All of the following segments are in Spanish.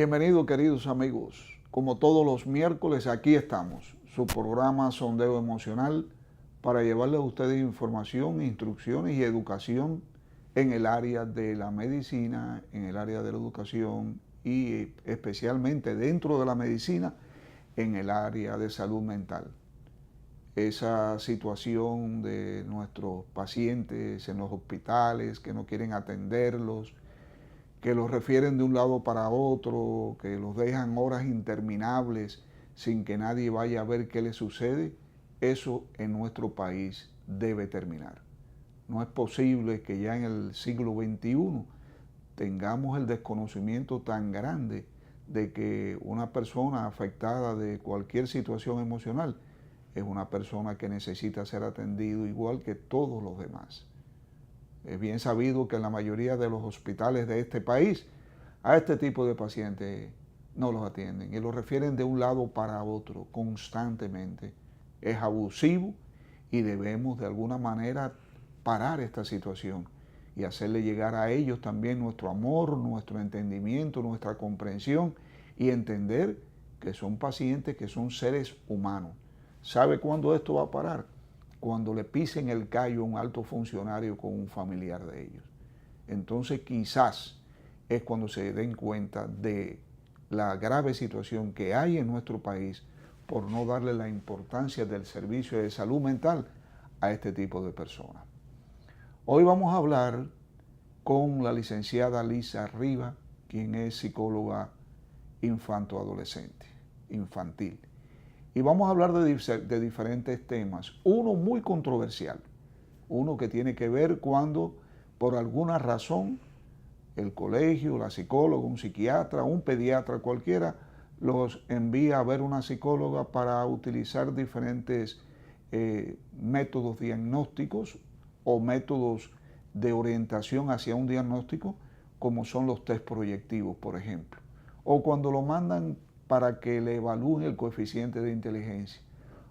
Bienvenidos, queridos amigos. Como todos los miércoles, aquí estamos, su programa Sondeo Emocional, para llevarles a ustedes información, instrucciones y educación en el área de la medicina, en el área de la educación y especialmente dentro de la medicina, en el área de salud mental. Esa situación de nuestros pacientes en los hospitales que no quieren atenderlos, que los refieren de un lado para otro, que los dejan horas interminables sin que nadie vaya a ver qué les sucede, eso en nuestro país debe terminar. No es posible que ya en el siglo XXI tengamos el desconocimiento tan grande de que una persona afectada de cualquier situación emocional es una persona que necesita ser atendido igual que todos los demás. Es bien sabido que en la mayoría de los hospitales de este país a este tipo de pacientes no los atienden y los refieren de un lado para otro constantemente. Es abusivo y debemos de alguna manera parar esta situación y hacerle llegar a ellos también nuestro amor, nuestro entendimiento, nuestra comprensión y entender que son pacientes, que son seres humanos. ¿Sabe cuándo esto va a parar? Cuando le pisen el callo a un alto funcionario con un familiar de ellos. Entonces quizás es cuando se den cuenta de la grave situación que hay en nuestro país por no darle la importancia del servicio de salud mental a este tipo de personas. Hoy vamos a hablar con la licenciada Lisa Riva, quien es psicóloga infantil. Y vamos a hablar de diferentes temas. Uno muy controversial, uno que tiene que ver cuando por alguna razón el colegio, la psicóloga, un psiquiatra, un pediatra cualquiera, los envía a ver una psicóloga para utilizar diferentes métodos diagnósticos o métodos de orientación hacia un diagnóstico, como son los test proyectivos, por ejemplo. O cuando lo mandan para que le evalúen el coeficiente de inteligencia,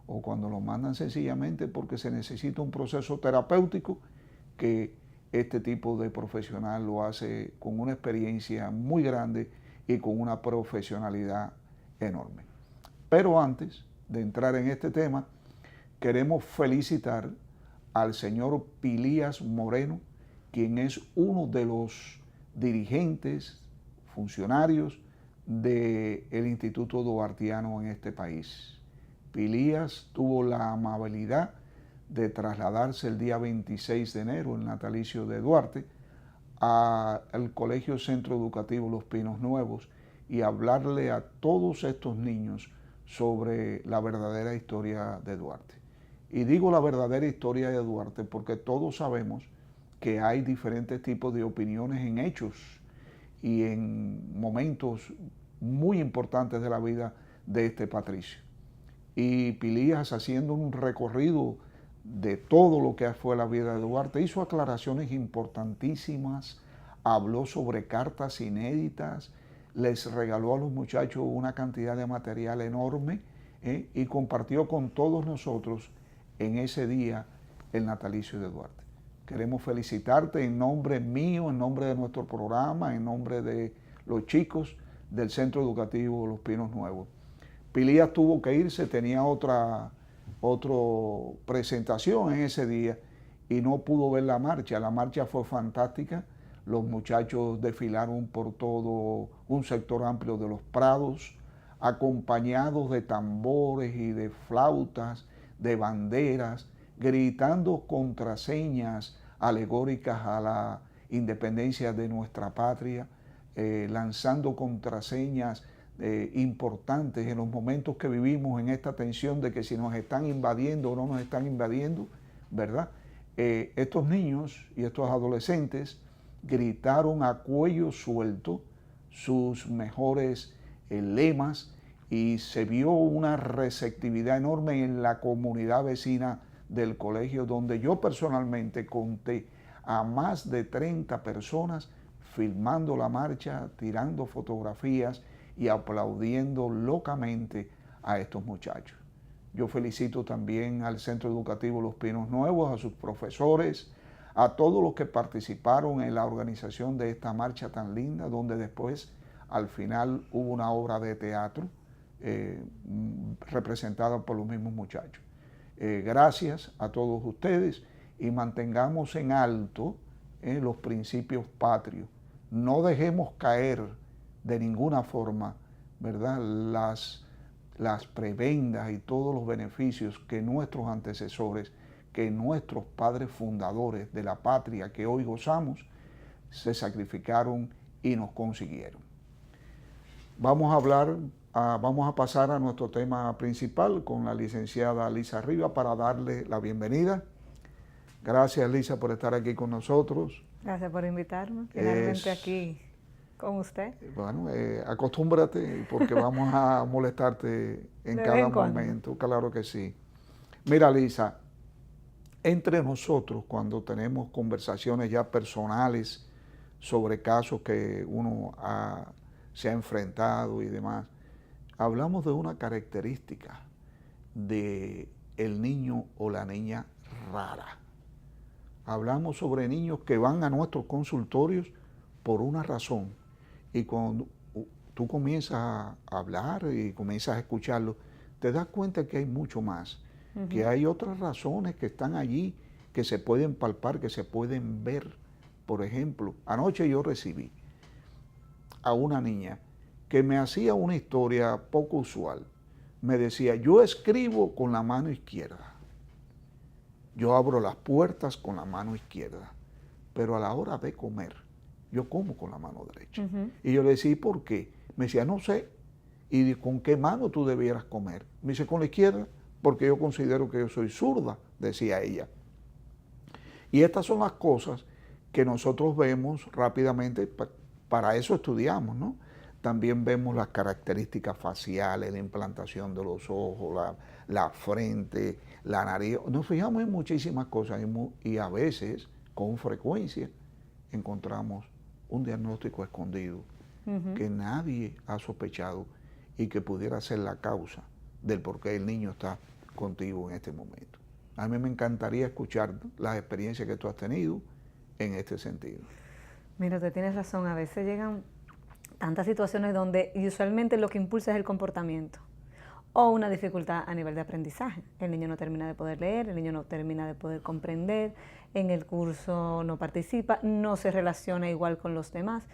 o cuando lo mandan sencillamente porque se necesita un proceso terapéutico que este tipo de profesional lo hace con una experiencia muy grande y con una profesionalidad enorme. Pero antes de entrar en este tema, queremos felicitar al señor Pilías Moreno, quien es uno de los dirigentes, funcionarios del Instituto Duartiano en este país. Pilías tuvo la amabilidad de trasladarse el día 26 de enero, el natalicio de Duarte, al Colegio Centro Educativo Los Pinos Nuevos y hablarle a todos estos niños sobre la verdadera historia de Duarte. Y digo la verdadera historia de Duarte porque todos sabemos que hay diferentes tipos de opiniones en hechos y en momentos muy importantes de la vida de este patricio. Y Pilías, haciendo un recorrido de todo lo que fue la vida de Duarte, hizo aclaraciones importantísimas, habló sobre cartas inéditas, les regaló a los muchachos una cantidad de material enorme y compartió con todos nosotros en ese día el natalicio de Duarte. Queremos felicitarte en nombre mío, en nombre de nuestro programa, en nombre de los chicos del Centro Educativo Los Pinos Nuevos. Pilías tuvo que irse, tenía otra presentación en ese día y no pudo ver la marcha. La marcha fue fantástica. Los muchachos desfilaron por todo un sector amplio de los prados, acompañados de tambores y de flautas, de banderas, gritando contraseñas alegóricas a la independencia de nuestra patria, lanzando contraseñas importantes en los momentos que vivimos en esta tensión de que si nos están invadiendo o no nos están invadiendo, ¿verdad? Estos niños y estos adolescentes gritaron a cuello suelto sus mejores lemas y se vio una receptividad enorme en la comunidad vecina del colegio, donde yo personalmente conté a más de 30 personas filmando la marcha, tirando fotografías y aplaudiendo locamente a estos muchachos. Yo felicito también al Centro Educativo Los Pinos Nuevos, a sus profesores, a todos los que participaron en la organización de esta marcha tan linda, donde después al final hubo una obra de teatro representada por los mismos muchachos. Gracias a todos ustedes y mantengamos en alto los principios patrios. No dejemos caer de ninguna forma, ¿verdad?, las prebendas y todos los beneficios que nuestros antecesores, que nuestros padres fundadores de la patria que hoy gozamos, se sacrificaron y nos consiguieron. Vamos a pasar a nuestro tema principal con la licenciada Lisa Rivas para darle la bienvenida. Gracias, Lisa, por estar aquí con nosotros. Gracias por invitarme, finalmente aquí con usted. Bueno, acostúmbrate porque vamos a molestarte en cada momento, claro que sí. Mira, Lisa, entre nosotros cuando tenemos conversaciones ya personales sobre casos que uno se ha enfrentado y demás, hablamos de una característica de el niño o la niña rara. Hablamos sobre niños que van a nuestros consultorios por una razón y cuando tú comienzas a hablar y comienzas a escucharlo, te das cuenta que hay mucho más, que hay otras razones que están allí, que se pueden palpar, que se pueden ver. Por ejemplo, anoche yo recibí a una niña que me hacía una historia poco usual. Me decía, yo escribo con la mano izquierda. Yo abro las puertas con la mano izquierda, pero a la hora de comer, yo como con la mano derecha. Y yo le decía, ¿y por qué? Me decía, no sé. ¿Y con qué mano tú debieras comer? Me dice, con la izquierda, porque yo considero que yo soy zurda, decía ella. Y estas son las cosas que nosotros vemos rápidamente, para eso estudiamos, ¿no? También vemos las características faciales, la implantación de los ojos, la frente, la nariz. Nos fijamos en muchísimas cosas y a veces, con frecuencia, encontramos un diagnóstico escondido que nadie ha sospechado y que pudiera ser la causa del por qué el niño está contigo en este momento. A mí me encantaría escuchar las experiencias que tú has tenido en este sentido. Mira, usted tiene razón, a veces llegan tantas situaciones donde usualmente lo que impulsa es el comportamiento o una dificultad a nivel de aprendizaje. El niño no termina de poder leer, el niño no termina de poder comprender, en el curso no participa, no se relaciona igual con los demás.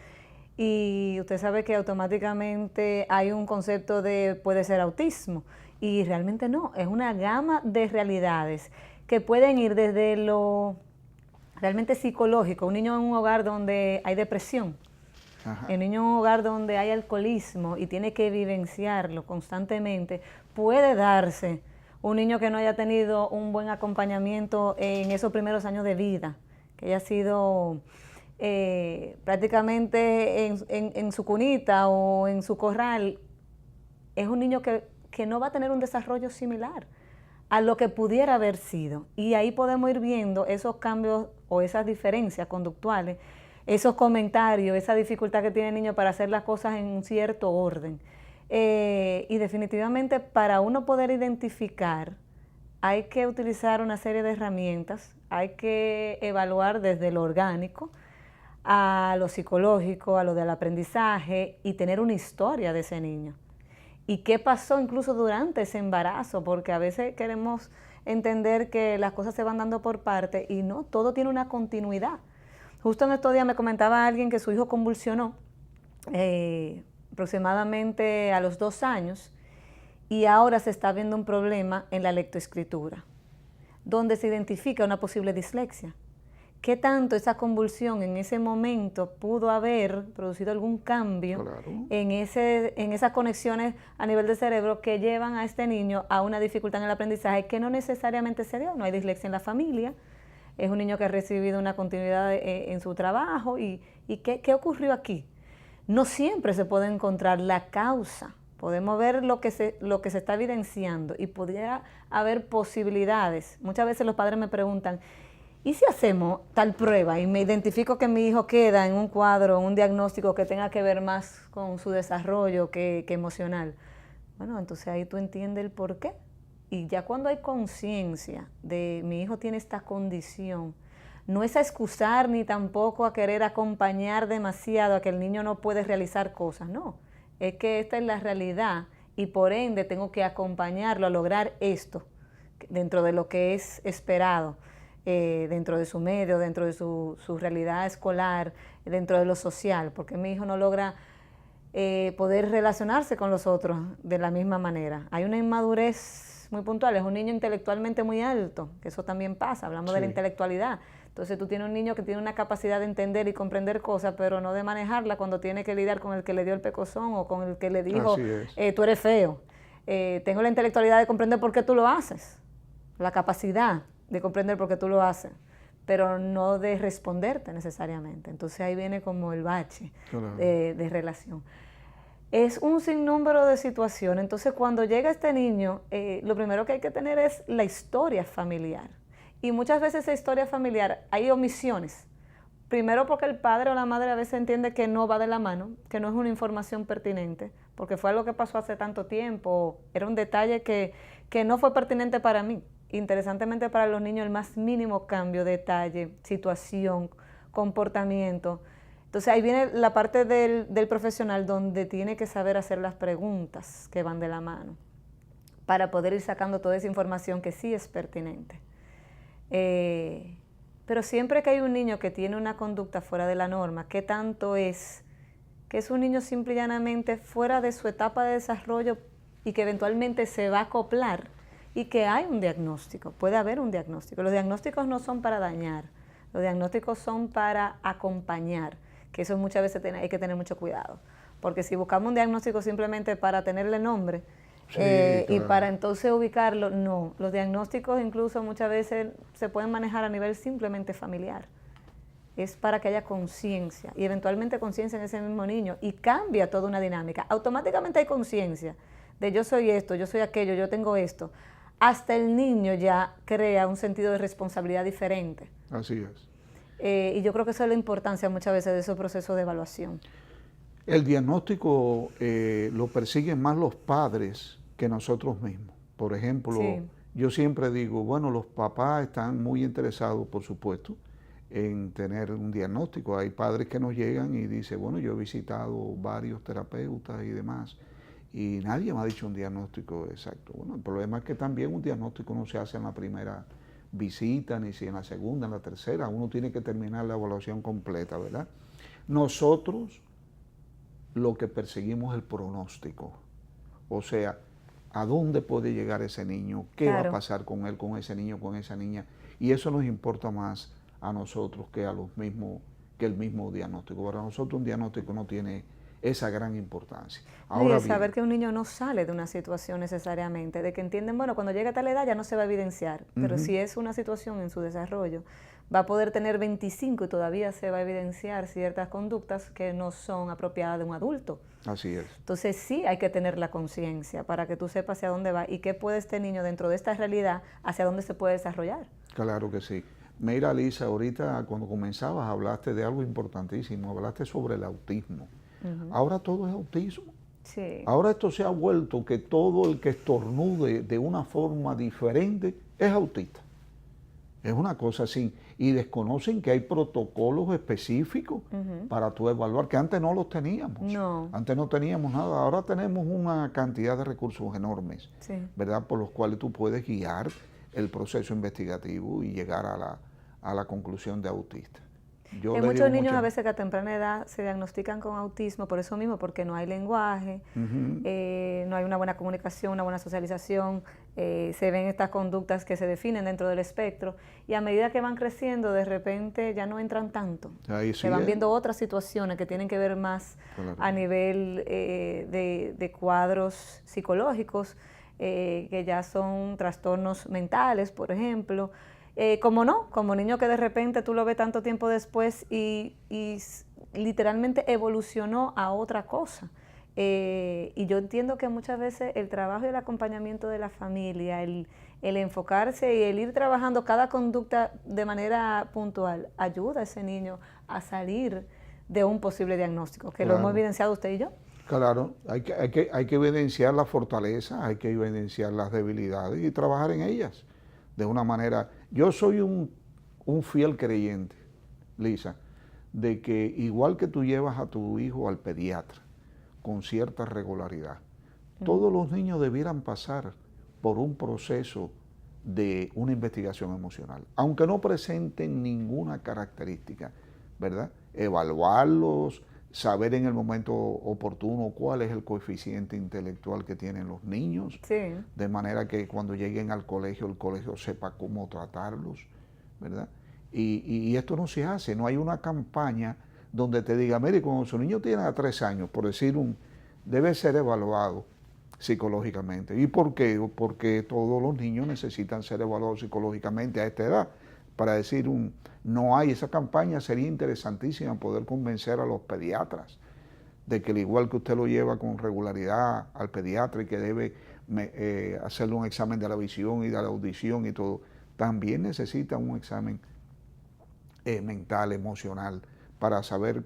Y usted sabe que automáticamente hay un concepto de puede ser autismo y realmente no, es una gama de realidades que pueden ir desde lo realmente psicológico, un niño en un hogar donde hay depresión, el niño en un hogar donde hay alcoholismo y tiene que vivenciarlo constantemente, puede darse un niño que no haya tenido un buen acompañamiento en esos primeros años de vida, que haya sido prácticamente en su cunita o en su corral, es un niño que no va a tener un desarrollo similar a lo que pudiera haber sido. Y ahí podemos ir viendo esos cambios o esas diferencias conductuales, esos comentarios, esa dificultad que tiene el niño para hacer las cosas en un cierto orden. Y definitivamente para uno poder identificar, hay que utilizar una serie de herramientas, hay que evaluar desde lo orgánico a lo psicológico, a lo del aprendizaje y tener una historia de ese niño. ¿Y qué pasó incluso durante ese embarazo? Porque a veces queremos entender que las cosas se van dando por parte y no, todo tiene una continuidad. Justo en estos días me comentaba alguien que su hijo convulsionó aproximadamente a los 2 años y ahora se está viendo un problema en la lectoescritura, donde se identifica una posible dislexia. ¿Qué tanto esa convulsión en ese momento pudo haber producido algún cambio en esas conexiones a nivel del cerebro que llevan a este niño a una dificultad en el aprendizaje que no necesariamente se dio? No hay dislexia en la familia, es un niño que ha recibido una continuidad en su trabajo. ¿Y qué ocurrió aquí? No siempre se puede encontrar la causa. Podemos ver lo que se está evidenciando y pudiera haber posibilidades. Muchas veces los padres me preguntan, ¿y si hacemos tal prueba y me identifico que mi hijo queda en un cuadro, un diagnóstico que tenga que ver más con su desarrollo que emocional? Bueno, entonces ahí tú entiendes el por qué. Y ya cuando hay conciencia de mi hijo tiene esta condición, no es a excusar ni tampoco a querer acompañar demasiado a que el niño no puede realizar cosas, no. Es que esta es la realidad y por ende tengo que acompañarlo a lograr esto dentro de lo que es esperado, dentro de su medio, dentro de su realidad escolar, dentro de lo social, porque mi hijo no logra poder relacionarse con los otros de la misma manera. Hay una inmadurez muy puntual, es un niño intelectualmente muy alto, que eso también pasa, hablamos de la intelectualidad. Entonces tú tienes un niño que tiene una capacidad de entender y comprender cosas, pero no de manejarla cuando tiene que lidiar con el que le dio el pecozón o con el que le dijo, tú eres feo. Tengo la intelectualidad de comprender por qué tú lo haces, la capacidad de comprender por qué tú lo haces, pero no de responderte necesariamente. Entonces ahí viene como el bache de relación. Es un sinnúmero de situaciones. Entonces cuando llega este niño, lo primero que hay que tener es la historia familiar. Y muchas veces esa historia familiar hay omisiones. Primero porque el padre o la madre a veces entiende que no va de la mano, que no es una información pertinente, porque fue algo que pasó hace tanto tiempo, era un detalle que no fue pertinente para mí. Interesantemente para los niños el más mínimo cambio, detalle, situación, comportamiento. Entonces ahí viene la parte del profesional donde tiene que saber hacer las preguntas que van de la mano para poder ir sacando toda esa información que sí es pertinente. Pero siempre que hay un niño que tiene una conducta fuera de la norma, ¿qué tanto es? Que es un niño simple y llanamente fuera de su etapa de desarrollo y que eventualmente se va a acoplar y que hay un diagnóstico, puede haber un diagnóstico. Los diagnósticos no son para dañar, los diagnósticos son para acompañar, que eso muchas veces hay que tener mucho cuidado, porque si buscamos un diagnóstico simplemente para tenerle nombre, y para entonces ubicarlo, no. Los diagnósticos incluso muchas veces se pueden manejar a nivel simplemente familiar. Es para que haya conciencia y eventualmente conciencia en ese mismo niño y cambia toda una dinámica. Automáticamente hay conciencia de yo soy esto, yo soy aquello, yo tengo esto. Hasta el niño ya crea un sentido de responsabilidad diferente. Así es. Y yo creo que esa es la importancia muchas veces de esos procesos de evaluación. El diagnóstico lo persiguen más los padres que nosotros mismos. Por ejemplo, yo siempre digo, bueno, los papás están muy interesados, por supuesto, en tener un diagnóstico. Hay padres que nos llegan y dicen, bueno, yo he visitado varios terapeutas y demás, y nadie me ha dicho un diagnóstico exacto. Bueno, el problema es que también un diagnóstico no se hace en la primera visita, ni si en la segunda, en la tercera. Uno tiene que terminar la evaluación completa, ¿verdad? Nosotros lo que perseguimos es el pronóstico. O sea, ¿a dónde puede llegar ese niño? ¿Qué va a pasar con él, con ese niño, con esa niña? Y eso nos importa más a nosotros que el mismo diagnóstico. Para nosotros un diagnóstico no tiene esa gran importancia. Ahora, y saber que un niño no sale de una situación necesariamente, de que entienden, bueno, cuando llega a tal edad ya no se va a evidenciar, pero si es una situación en su desarrollo, va a poder tener 25 y todavía se va a evidenciar ciertas conductas que no son apropiadas de un adulto. Así es. Entonces sí hay que tener la conciencia para que tú sepas hacia dónde va y qué puede este niño dentro de esta realidad, hacia dónde se puede desarrollar. Claro que sí. Mira, Lisa, ahorita cuando comenzabas hablaste de algo importantísimo, hablaste sobre el autismo. Ahora todo es autismo. Sí. Ahora esto se ha vuelto que todo el que estornude de una forma diferente es autista. Es una cosa así. Y desconocen que hay protocolos específicos para tú evaluar, que antes no los teníamos. No. Antes no teníamos nada. Ahora tenemos una cantidad de recursos enormes, ¿verdad? Por los cuales tú puedes guiar el proceso investigativo y llegar a la conclusión de autista. Hay muchos niños a veces que a temprana edad se diagnostican con autismo por eso mismo, porque no hay lenguaje, no hay una buena comunicación, una buena socialización, se ven estas conductas que se definen dentro del espectro y a medida que van creciendo de repente ya no entran tanto. Se van viendo otras situaciones que tienen que ver más a nivel de cuadros psicológicos, que ya son trastornos mentales, por ejemplo. Como niño que de repente tú lo ves tanto tiempo después y literalmente evolucionó a otra cosa. Y yo entiendo que muchas veces el trabajo y el acompañamiento de la familia, el enfocarse y el ir trabajando cada conducta de manera puntual, ayuda a ese niño a salir de un posible diagnóstico, que lo hemos evidenciado usted y yo. Claro, hay que evidenciar las fortalezas, hay que evidenciar las debilidades y trabajar en ellas de una manera. Yo soy un un fiel creyente, Lisa, de que igual que tú llevas a tu hijo al pediatra con cierta regularidad, todos los niños debieran pasar por un proceso de una investigación emocional, aunque no presenten ninguna característica, ¿verdad? Evaluarlos, saber en el momento oportuno cuál es el coeficiente intelectual que tienen los niños, Sí. de manera que cuando lleguen al colegio, el colegio sepa cómo tratarlos, ¿verdad? Y esto no se hace, no hay una campaña donde te diga, mire, cuando su niño tiene a 3 años, por decir debe ser evaluado psicológicamente. ¿Y por qué? Porque todos los niños necesitan ser evaluados psicológicamente a esta edad. Para decir no hay, esa campaña sería interesantísima poder convencer a los pediatras de que al igual que usted lo lleva con regularidad al pediatra y que debe hacerle un examen de la visión y de la audición y todo, también necesita un examen mental, emocional, para saber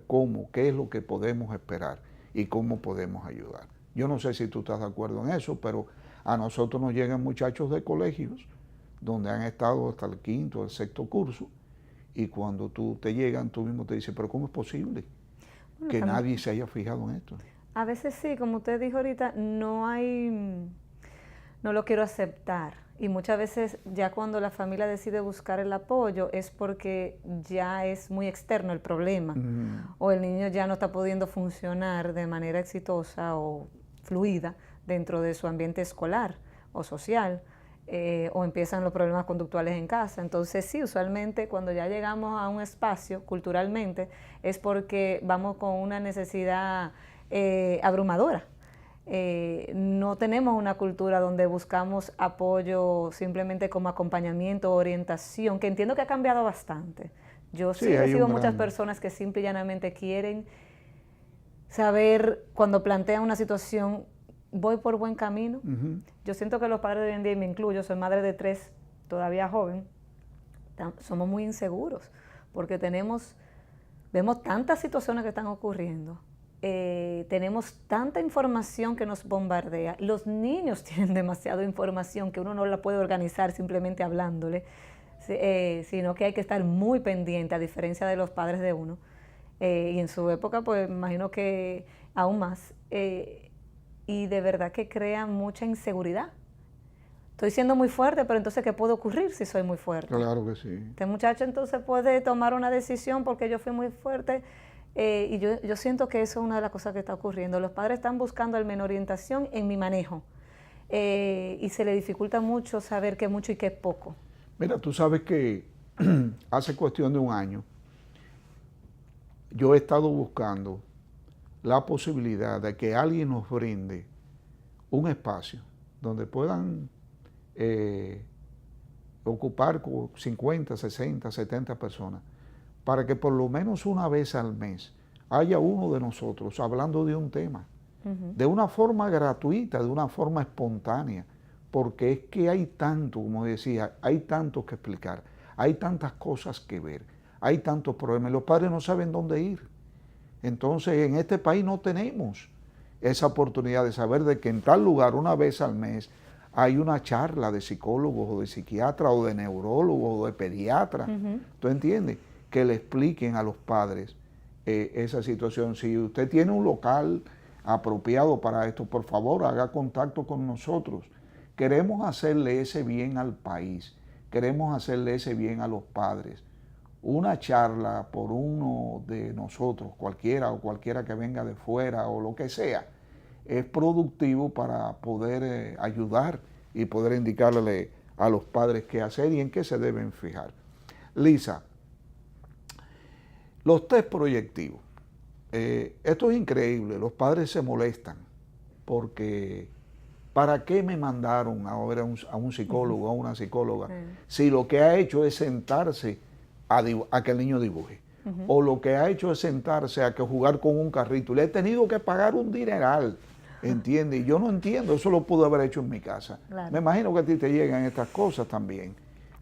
qué es lo que podemos esperar y cómo podemos ayudar. Yo no sé si tú estás de acuerdo en eso, pero a nosotros nos llegan muchachos de colegios donde han estado hasta el 5º, el 6º curso, y cuando tú te llegan, tú mismo te dices, pero ¿cómo es posible que nadie se haya fijado en esto? A veces sí, como usted dijo ahorita, no lo quiero aceptar. Y muchas veces ya cuando la familia decide buscar el apoyo es porque ya es muy externo el problema, o el niño ya no está pudiendo funcionar de manera exitosa o fluida dentro de su ambiente escolar o social, o empiezan los problemas conductuales en casa. Entonces sí, usualmente cuando ya llegamos a un espacio culturalmente es porque vamos con una necesidad abrumadora. No tenemos una cultura donde buscamos apoyo simplemente como acompañamiento, orientación, que entiendo que ha cambiado bastante. Yo sí recibo muchas personas que simple y llanamente quieren saber cuando plantean una situación, voy por buen camino. Yo siento que los padres de hoy en día, y me incluyo, soy madre de 3, todavía joven, somos muy inseguros porque vemos tantas situaciones que están ocurriendo. Tenemos tanta información que nos bombardea. Los niños tienen demasiada información que uno no la puede organizar simplemente hablándole, sino que hay que estar muy pendiente, a diferencia de los padres de uno. Y en su época, pues me imagino que aún más. Y de verdad que crea mucha inseguridad. Estoy siendo muy fuerte, pero entonces, ¿qué puede ocurrir si soy muy fuerte? Claro que sí. Este muchacho entonces puede tomar una decisión porque yo fui muy fuerte. Y yo siento que eso es una de las cosas que está ocurriendo. Los padres están buscando al menos orientación en mi manejo. Y se le dificulta mucho saber qué es mucho y qué es poco. Mira, tú sabes que hace cuestión de un año yo he estado buscando la posibilidad de que alguien nos brinde un espacio donde puedan ocupar 50, 60, 70 personas, para que por lo menos una vez al mes haya uno de nosotros hablando de un tema, de una forma gratuita, de una forma espontánea, porque es que hay tanto, como decía, hay tanto que explicar, hay tantas cosas que ver, hay tantos problemas, los padres no saben dónde ir. Entonces, en este país no tenemos esa oportunidad de saber de que en tal lugar, una vez al mes, hay una charla de psicólogos o de psiquiatras o de neurólogos o de pediatras. ¿Tú entiendes? Que le expliquen a los padres esa situación. Si usted tiene un local apropiado para esto, por favor, haga contacto con nosotros. Queremos hacerle ese bien al país, queremos hacerle ese bien a los padres. Una charla por uno de nosotros, cualquiera o cualquiera que venga de fuera o lo que sea, es productivo para poder ayudar y poder indicarle a los padres qué hacer y en qué se deben fijar. Lisa, los test proyectivos. Esto es increíble, los padres se molestan porque ¿para qué me mandaron a ver a un psicólogo, a una psicóloga, si lo que ha hecho es sentarse a que el niño dibuje? O lo que ha hecho es sentarse a que jugar con un carrito. Le he tenido que pagar un dineral, ¿entiendes? Y yo no entiendo, eso lo pude haber hecho en mi casa. Claro. Me imagino que a ti te llegan estas cosas también.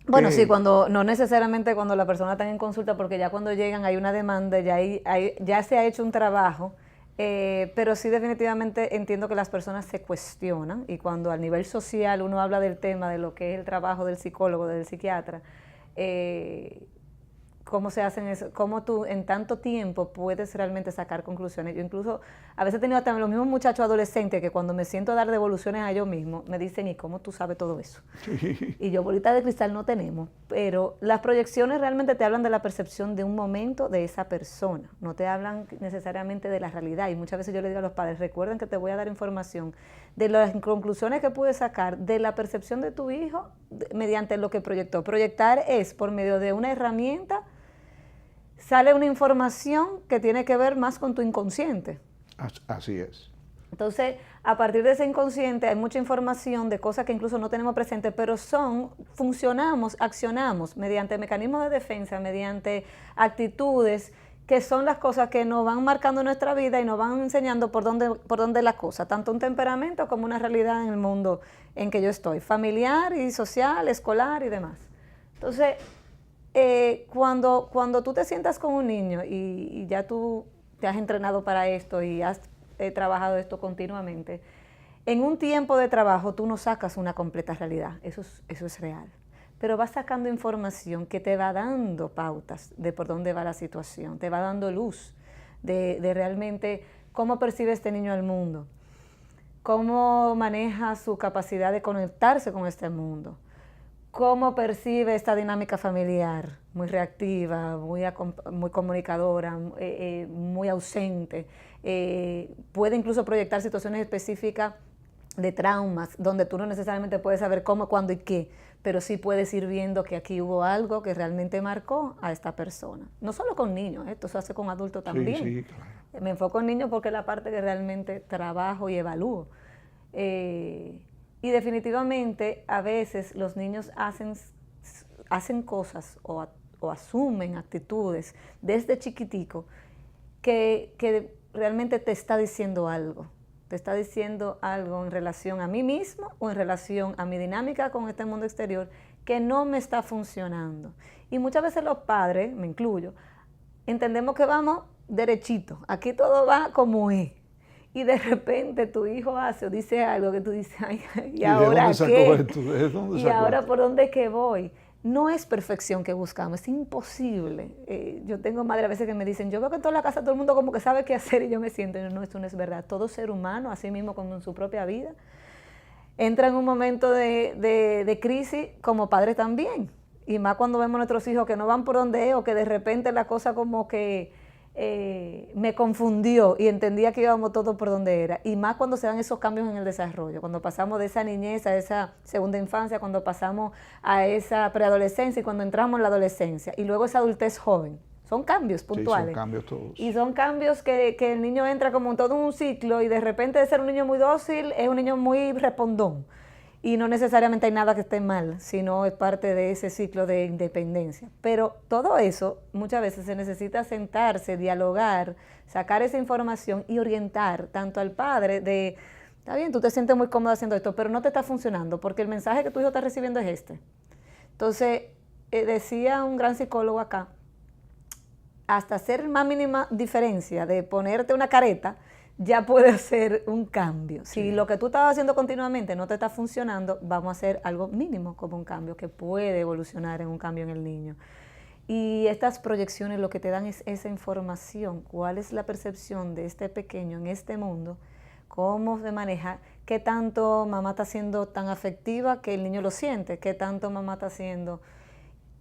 Bueno, sí, no necesariamente cuando la persona está en consulta, porque ya cuando llegan hay una demanda, ya se ha hecho un trabajo, pero sí definitivamente entiendo que las personas se cuestionan, y cuando a nivel social uno habla del tema de lo que es el trabajo del psicólogo, del psiquiatra, cómo se hacen eso, cómo tú en tanto tiempo puedes realmente sacar conclusiones. Yo incluso a veces he tenido también los mismos muchachos adolescentes que cuando me siento a dar devoluciones a ellos mismos, me dicen, ¿y cómo tú sabes todo eso? Sí. Y yo, bolita de cristal no tenemos, pero las proyecciones realmente te hablan de la percepción de un momento de esa persona, no te hablan necesariamente de la realidad. Y muchas veces yo le digo a los padres, recuerden que te voy a dar información de las conclusiones que pude sacar de la percepción de tu hijo mediante lo que proyectó. Proyectar es por medio de una herramienta, sale una información que tiene que ver más con tu inconsciente. Así es. Entonces, a partir de ese inconsciente hay mucha información de cosas que incluso no tenemos presentes, pero funcionamos, accionamos mediante mecanismos de defensa, mediante actitudes, que son las cosas que nos van marcando nuestra vida y nos van enseñando por dónde la cosa, tanto un temperamento como una realidad en el mundo en que yo estoy, familiar y social, escolar y demás. Entonces, cuando tú te sientas con un niño y ya tú te has entrenado para esto y has trabajado esto continuamente, en un tiempo de trabajo tú no sacas una completa realidad, eso es real, pero vas sacando información que te va dando pautas de por dónde va la situación, te va dando luz de realmente cómo percibe este niño al mundo, cómo maneja su capacidad de conectarse con este mundo, cómo percibe esta dinámica familiar, muy reactiva, muy comunicadora, muy ausente. Puede incluso proyectar situaciones específicas de traumas, donde tú no necesariamente puedes saber cómo, cuándo y qué, pero sí puedes ir viendo que aquí hubo algo que realmente marcó a esta persona. No solo con niños, esto se hace con adultos también. Sí, claro. Me enfoco en niños porque es la parte que realmente trabajo y evalúo. Y definitivamente a veces los niños hacen cosas o asumen actitudes desde chiquitico que realmente te está diciendo algo. Te está diciendo algo en relación a mí mismo o en relación a mi dinámica con este mundo exterior que no me está funcionando. Y muchas veces los padres, me incluyo, entendemos que vamos derechito, aquí todo va como es. Y de repente tu hijo hace o dice algo que tú dices, ay, ¿y ahora qué? ¿Y ahora por dónde es que voy? No es perfección que buscamos, es imposible. Yo tengo madres a veces que me dicen, yo veo que en toda la casa todo el mundo como que sabe qué hacer y yo me siento, no, esto no es verdad. Todo ser humano, así mismo como en su propia vida, entra en un momento de crisis como padre también. Y más cuando vemos a nuestros hijos que no van por donde es o que de repente la cosa como que me confundió y entendía que íbamos todos por donde era. Y más cuando se dan esos cambios en el desarrollo, cuando pasamos de esa niñez a esa segunda infancia, cuando pasamos a esa preadolescencia y cuando entramos en la adolescencia y luego esa adultez joven. Son cambios puntuales. Sí, son cambios todos. Y son cambios que el niño entra como en todo un ciclo y de repente de ser un niño muy dócil es un niño muy respondón. Y no necesariamente hay nada que esté mal, sino es parte de ese ciclo de independencia. Pero todo eso muchas veces se necesita sentarse, dialogar, sacar esa información y orientar tanto al padre de, está bien, tú te sientes muy cómodo haciendo esto, pero no te está funcionando porque el mensaje que tu hijo está recibiendo es este. Entonces, decía un gran psicólogo acá, hasta hacer más mínima diferencia de ponerte una careta, ya puede hacer un cambio. Si lo que tú estabas haciendo continuamente no te está funcionando, vamos a hacer algo mínimo como un cambio que puede evolucionar en un cambio en el niño. Y estas proyecciones lo que te dan es esa información, cuál es la percepción de este pequeño en este mundo, cómo se maneja, qué tanto mamá está siendo tan afectiva que el niño lo siente, qué tanto mamá está haciendo.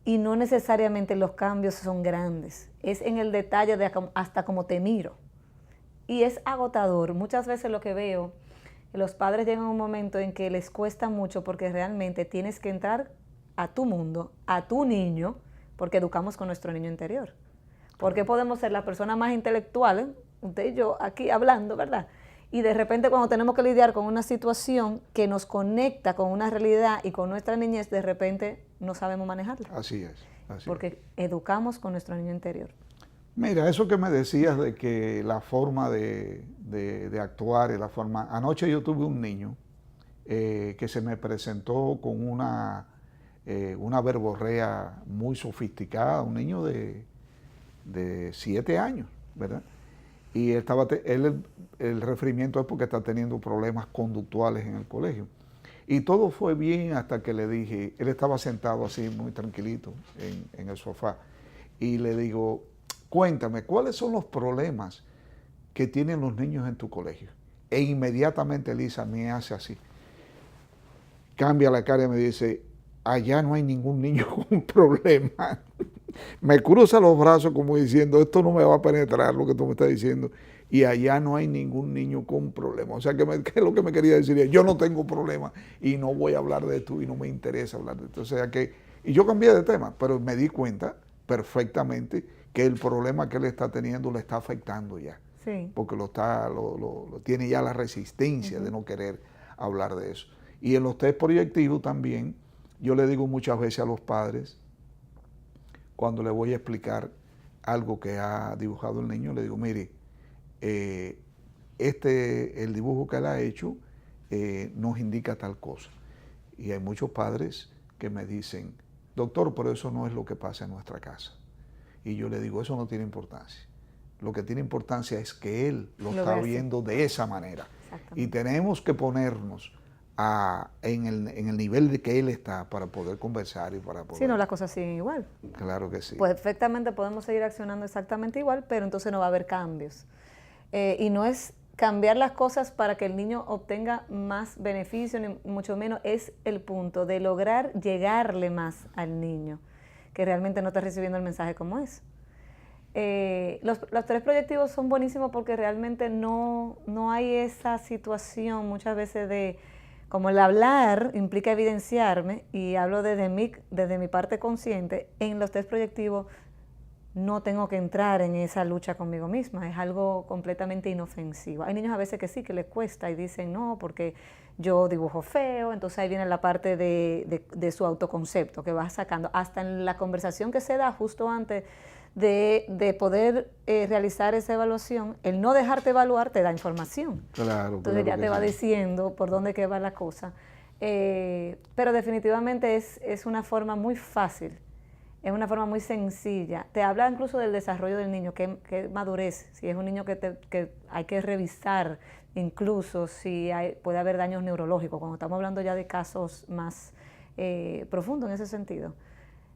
Y no necesariamente los cambios son grandes, es en el detalle de hasta cómo te miro. Y es agotador. Muchas veces lo que veo, los padres llegan a un momento en que les cuesta mucho porque realmente tienes que entrar a tu mundo, a tu niño, porque educamos con nuestro niño interior. Porque podemos ser las personas más intelectuales, usted y yo aquí hablando, ¿verdad? Y de repente cuando tenemos que lidiar con una situación que nos conecta con una realidad y con nuestra niñez, de repente no sabemos manejarla. Así es. Porque educamos con nuestro niño interior. Mira, eso que me decías de que la forma de actuar y la forma... Anoche yo tuve un niño que se me presentó con una verborrea muy sofisticada, un niño de 7 años, ¿verdad? Y el referimiento es porque está teniendo problemas conductuales en el colegio. Y todo fue bien hasta que le dije, él estaba sentado así muy tranquilito en el sofá. y le digo, cuéntame, ¿cuáles son los problemas que tienen los niños en tu colegio? E inmediatamente Elisa me hace así, cambia la cara y me dice, allá no hay ningún niño con problema. Me cruza los brazos como diciendo, esto no me va a penetrar lo que tú me estás diciendo, y allá no hay ningún niño con problema. O sea, que lo que me quería decir es, yo no tengo problema y no voy a hablar de esto y no me interesa hablar de esto. O sea que, y yo cambié de tema, pero me di cuenta perfectamente que el problema que él está teniendo le está afectando ya. Sí. Porque lo tiene ya la resistencia de no querer hablar de eso. Y en los test proyectivos también, yo le digo muchas veces a los padres, cuando le voy a explicar algo que ha dibujado el niño, le digo, mire, el dibujo que él ha hecho nos indica tal cosa. Y hay muchos padres que me dicen, doctor, pero eso no es lo que pasa en nuestra casa. Y yo le digo, eso no tiene importancia. Lo que tiene importancia es que él lo está viendo de esa manera. Y tenemos que ponernos en el nivel de que él está para poder conversar y para poder... Sí, no, las cosas siguen igual. Claro que sí. Pues perfectamente podemos seguir accionando exactamente igual, pero entonces no va a haber cambios. Y no es cambiar las cosas para que el niño obtenga más beneficio, ni mucho menos, es el punto de lograr llegarle más al niño, que realmente no está recibiendo el mensaje como es. Los test proyectivos son buenísimos porque realmente no hay esa situación muchas veces de, como el hablar implica evidenciarme, y hablo desde mi parte consciente, en los test proyectivos no tengo que entrar en esa lucha conmigo misma, es algo completamente inofensivo. Hay niños a veces que sí, que les cuesta y dicen no, porque yo dibujo feo, entonces ahí viene la parte de su autoconcepto que va sacando, hasta en la conversación que se da justo antes de poder realizar esa evaluación, el no dejarte evaluar te da información. Claro, entonces ya te va diciendo por dónde que va la cosa. Pero definitivamente es una forma muy fácil, es una forma muy sencilla. Te habla incluso del desarrollo del niño, que madurez, si es un niño que hay que revisar, incluso si puede haber daños neurológicos, cuando estamos hablando ya de casos más profundos en ese sentido.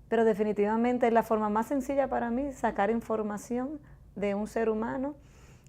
Pero definitivamente es la forma más sencilla para mí sacar información de un ser humano,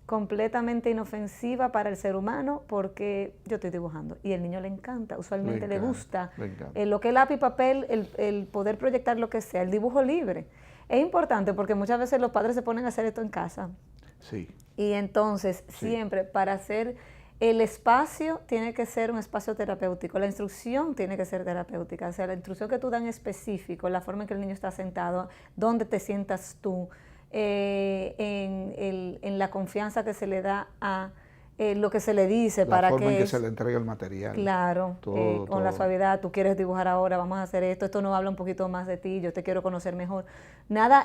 completamente inofensiva para el ser humano, porque yo estoy dibujando y el niño le encanta, usualmente le gusta lo que es lápiz y papel, el poder proyectar lo que sea, el dibujo libre. Es importante porque muchas veces los padres se ponen a hacer esto en casa. Sí. Y entonces siempre para hacer el espacio tiene que ser un espacio terapéutico, la instrucción tiene que ser terapéutica, o sea, la instrucción que tú das en específico, la forma en que el niño está sentado, dónde te sientas tú, en la confianza que se le da a lo que se le dice, la forma en que se le entrega el material. Claro, con la suavidad, tú quieres dibujar ahora, vamos a hacer esto nos habla un poquito más de ti, yo te quiero conocer mejor. Nada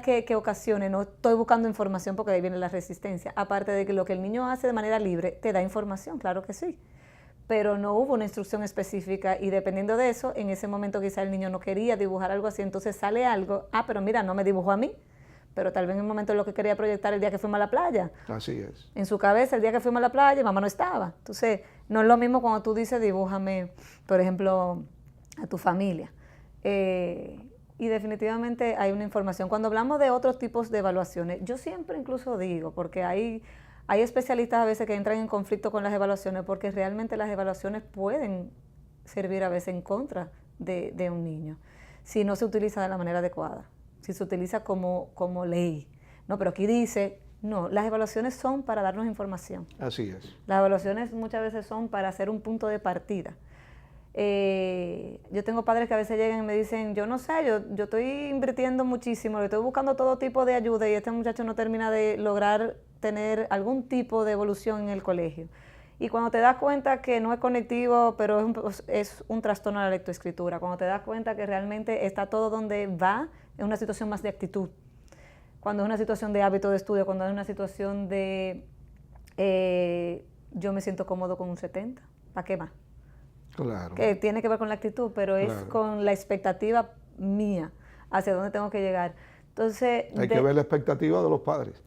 que ocasione, no estoy buscando información porque ahí viene la resistencia, aparte de que lo que el niño hace de manera libre te da información, claro que sí, pero no hubo una instrucción específica y dependiendo de eso, en ese momento quizá el niño no quería dibujar algo así, entonces sale algo, pero mira, no me dibujó a mí, pero tal vez en el momento lo que quería proyectar el día que fuimos a la playa. Así es. En su cabeza, el día que fuimos a la playa, mamá no estaba. Entonces, no es lo mismo cuando tú dices, dibújame, por ejemplo, a tu familia. Y definitivamente hay una información. Cuando hablamos de otros tipos de evaluaciones, yo siempre incluso digo, porque hay especialistas a veces que entran en conflicto con las evaluaciones, porque realmente las evaluaciones pueden servir a veces en contra de un niño, si no se utiliza de la manera adecuada, si se utiliza como ley. No, pero aquí dice, no, las evaluaciones son para darnos información. Así es. Las evaluaciones muchas veces son para hacer un punto de partida. Yo tengo padres que a veces llegan y me dicen, yo no sé, yo estoy invirtiendo muchísimo, le estoy buscando todo tipo de ayuda y este muchacho no termina de lograr tener algún tipo de evolución en el colegio. Y cuando te das cuenta que no es conectivo, pero es un trastorno de la lectoescritura, cuando te das cuenta que realmente está todo donde va, es una situación más de actitud. Cuando es una situación de hábito de estudio, cuando es una situación de yo me siento cómodo con un 70, ¿para qué más? Claro. Que tiene que ver con la actitud, pero es con la expectativa mía, hacia dónde tengo que llegar. Entonces, hay que ver la expectativa de los padres.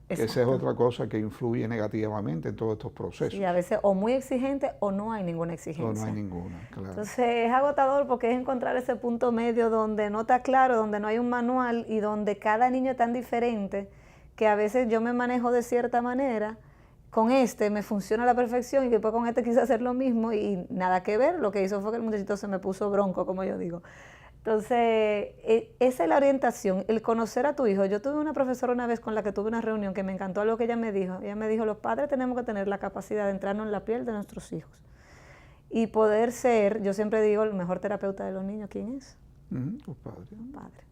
Que esa es Exacto. otra cosa que influye negativamente en todos estos procesos. Y a veces o muy exigente o no hay ninguna O exigencia. no hay ninguna, claro. Entonces es agotador porque es encontrar ese punto medio donde no está claro, donde no hay un manual y donde cada niño es tan diferente que a veces yo me manejo de cierta manera, con este me funciona a la perfección y después con este quise hacer lo mismo y nada que ver, lo que hizo fue que el muchachito se me puso bronco, como yo digo. Entonces, esa es la orientación, el conocer a tu hijo. Yo tuve una profesora una vez con la que tuve una reunión que me encantó lo que ella me dijo. Ella me dijo, los padres tenemos que tener la capacidad de entrarnos en la piel de nuestros hijos y poder ser, yo siempre digo, el mejor terapeuta de los niños, ¿quién es? Los padres. Un padre.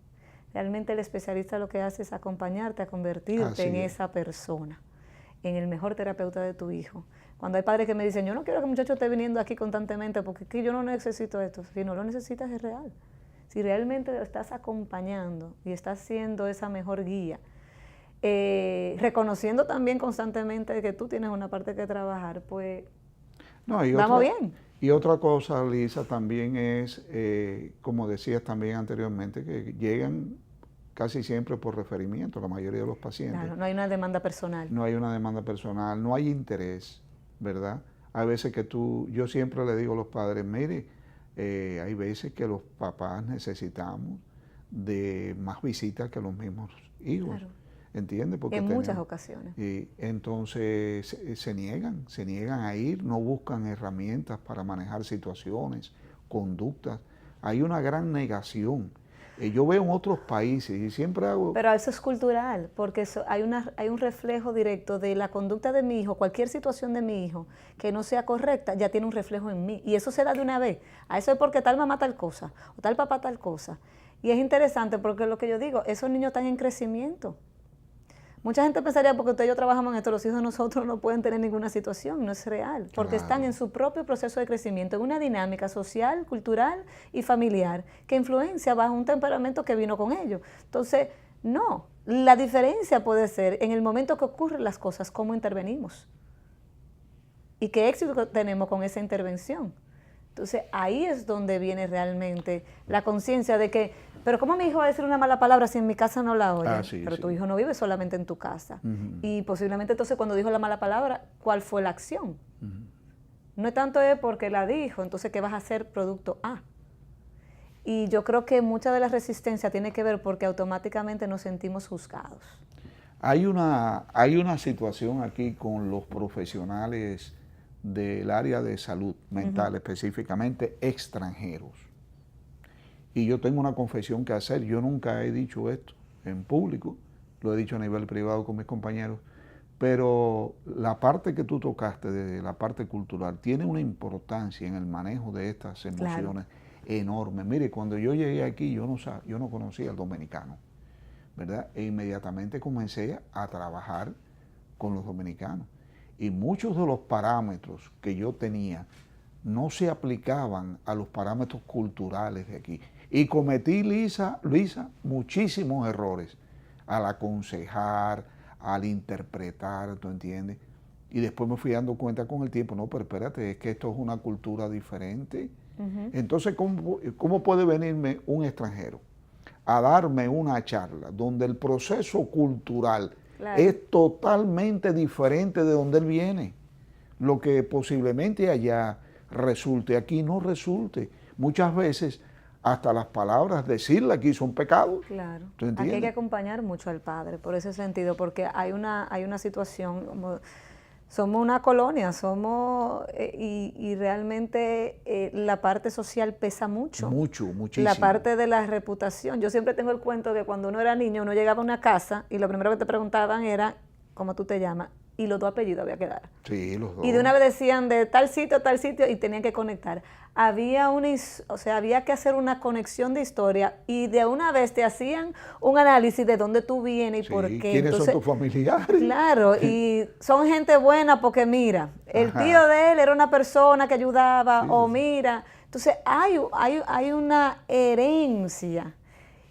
Realmente el especialista lo que hace es acompañarte a convertirte en esa persona, en el mejor terapeuta de tu hijo. Cuando hay padres que me dicen, yo no quiero que el muchacho esté viniendo aquí constantemente porque aquí yo no necesito esto. Si no lo necesitas es real. Si realmente lo estás acompañando y estás siendo esa mejor guía, reconociendo también constantemente que tú tienes una parte que trabajar, pues vamos bien. Y otra cosa, Lisa, también es, como decías también anteriormente, que llegan casi siempre por referimiento, la mayoría de los pacientes. Claro, no hay una demanda personal. No hay una demanda personal, no hay interés, ¿verdad? Hay veces que yo siempre le digo a los padres, mire, hay veces que los papás necesitamos de más visitas que los mismos hijos, claro. ¿Entiendes? Porque en muchas ocasiones. Y entonces se niegan a ir, no buscan herramientas para manejar situaciones, conductas. Hay una gran negación. Yo veo en otros países y siempre hago... Pero eso es cultural, porque hay un reflejo directo de la conducta de mi hijo, cualquier situación de mi hijo que no sea correcta, ya tiene un reflejo en mí. Y eso se da de una vez. A eso es porque tal mamá tal cosa, o tal papá tal cosa. Y es interesante porque lo que yo digo, esos niños están en crecimiento. Mucha gente pensaría, porque usted y yo trabajamos en esto, los hijos de nosotros no pueden tener ninguna situación, no es real, porque están en su propio proceso de crecimiento, en una dinámica social, cultural y familiar, que influencia bajo un temperamento que vino con ellos. Entonces, no, la diferencia puede ser en el momento que ocurren las cosas, cómo intervenimos y qué éxito tenemos con esa intervención. Entonces, ahí es donde viene realmente la conciencia de que, pero ¿cómo mi hijo va a decir una mala palabra si en mi casa no la oye? Sí, pero tu hijo no vive solamente en tu casa. Y posiblemente entonces cuando dijo la mala palabra, ¿cuál fue la acción? No es tanto porque la dijo, entonces ¿qué vas a hacer producto A? Y yo creo que mucha de la resistencia tiene que ver porque automáticamente nos sentimos juzgados. Hay una situación aquí con los profesionales del área de salud mental, específicamente extranjeros. Y yo tengo una confesión que hacer. Yo nunca he dicho esto en público, lo he dicho a nivel privado con mis compañeros, pero la parte que tú tocaste de la parte cultural tiene una importancia en el manejo de estas emociones enorme. Mire, cuando yo llegué aquí, yo no conocía al dominicano, ¿verdad? E inmediatamente comencé a trabajar con los dominicanos. Y muchos de los parámetros que yo tenía no se aplicaban a los parámetros culturales de aquí. Y cometí, Luisa, muchísimos errores al aconsejar, al interpretar, ¿tú entiendes? Y después me fui dando cuenta con el tiempo, no, pero espérate, es que esto es una cultura diferente. Entonces, ¿cómo puede venirme un extranjero a darme una charla donde el proceso cultural es totalmente diferente de donde él viene? Lo que posiblemente allá resulte, aquí no resulte. Muchas veces hasta las palabras, decirlas aquí son pecados. Claro, ¿Tú entiendes? aquí hay que acompañar mucho al padre por ese sentido, porque hay una situación, como somos una colonia, y realmente la parte social pesa mucho. Muchísimo. La parte de la reputación. Yo siempre tengo el cuento de que cuando uno era niño, uno llegaba a una casa y lo primero que te preguntaban era, ¿cómo tú te llamas? Y los 2 apellidos había que dar. Sí, los 2. Y de una vez decían de tal sitio, y tenían que conectar. Había que hacer una conexión de historia y de una vez te hacían un análisis de dónde tú vienes y por qué. ¿Quiénes son tus familiares? Claro, y son gente buena porque mira, el tío de él era una persona que ayudaba, mira. Entonces hay una herencia.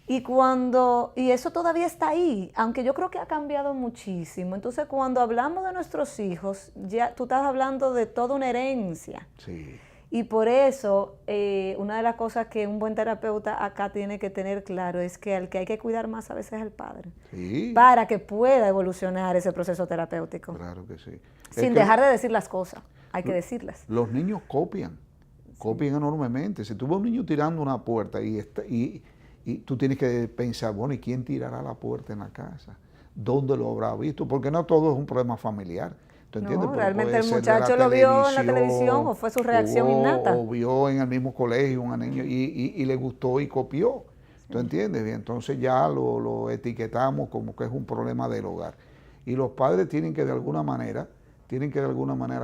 Y eso todavía está ahí, aunque yo creo que ha cambiado muchísimo. Entonces, cuando hablamos de nuestros hijos, ya tú estás hablando de toda una herencia. Sí. Y por eso, una de las cosas que un buen terapeuta acá tiene que tener claro es que al que hay que cuidar más a veces es el padre, Sí, para que pueda evolucionar ese proceso terapéutico. claro que sí. Sin dejar de decir las cosas, hay que decirlas. Los niños copian enormemente. Si tú ves a un niño tirando una puerta y tú tienes que pensar, bueno, ¿y quién tirará la puerta en la casa? ¿Dónde lo habrá visto? Porque no todo es un problema familiar. ¿Tú entiendes? No, Pero realmente puede el ser de muchacho lo vio en la televisión o fue su reacción innata. o vio en el mismo colegio un niño y le gustó y copió. ¿Tú entiendes? Y entonces ya lo etiquetamos como que es un problema del hogar. Y los padres tienen que de alguna manera